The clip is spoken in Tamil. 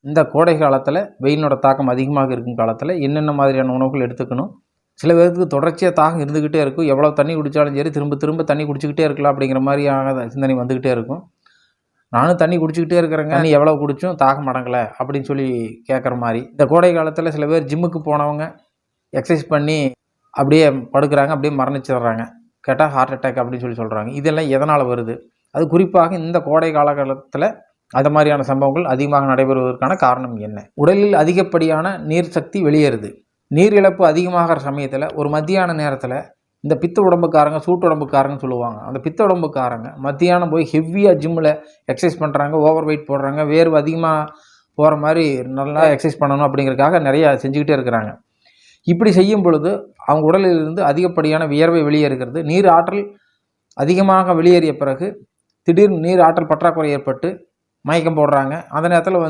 இந்த கோடை காலத்தில் வெயிலோட தாக்கம் அதிகமாக இருக்கும் காலத்தில் என்னென்ன மாதிரியான உணவுகள் எடுத்துக்கணும், சில பேருக்கு தொடர்ச்சியாக தாகம் இருந்துக்கிட்டே இருக்கும், எவ்வளோ தண்ணி குடித்தாலும் சரி திரும்ப திரும்ப தண்ணி குடிச்சிக்கிட்டே இருக்கலாம் அப்படிங்கிற மாதிரியான சிந்தனை வந்துக்கிட்டே இருக்கும். நானும் தண்ணி குடிச்சிக்கிட்டே இருக்கிறேங்க, தண்ணி எவ்வளோ குடிச்சும் தாகம் அடங்கலை அப்படின்னு சொல்லி கேட்குற மாதிரி. இந்த கோடை காலத்தில் சில பேர் ஜிம்முக்கு போனவங்க எக்ஸசைஸ் பண்ணி அப்படியே படுக்கிறாங்க, அப்படியே மரணிச்சிடுறாங்க. கேட்டால் ஹார்ட் அட்டாக் அப்படின்னு சொல்லி சொல்கிறாங்க. இதெல்லாம் எதனால் வருது? அது குறிப்பாக இந்த கோடை காலகட்டத்தில் அது மாதிரியான சம்பவங்கள் அதிகமாக நடைபெறுவதற்கான காரணம் என்ன? உடலில் அதிகப்படியான நீர் சக்தி வெளியேறுது. நீர் இழப்பு அதிகமாகிற சமயத்தில் ஒரு மத்தியான நேரத்தில் இந்த பித்த உடம்புக்காரங்க சூட்டு உடம்புக்காரங்க சொல்லுவாங்க. அந்த பித்த உடம்புக்காரங்க மத்தியானம் போய் ஹெவியாக ஜிம்மில் எக்ஸசைஸ் பண்ணுறாங்க, ஓவர் வெயிட் போடுறாங்க, வேர்வை அதிகமாக போகிற மாதிரி நல்லா எக்ஸசைஸ் பண்ணணும் அப்படிங்கிறதுக்காக நிறையா செஞ்சுக்கிட்டே இருக்கிறாங்க. இப்படி செய்யும் பொழுது அவங்க உடலிலிருந்து அதிகப்படியான வியர்வை வெளியேறுகிறது. நீர் ஆற்றல் அதிகமாக வெளியேறிய பிறகு திடீர்னு நீர் ஆற்றல் பற்றாக்குறை ஏற்பட்டு மயக்கம் போடுறாங்க. அந்த நேரத்தில்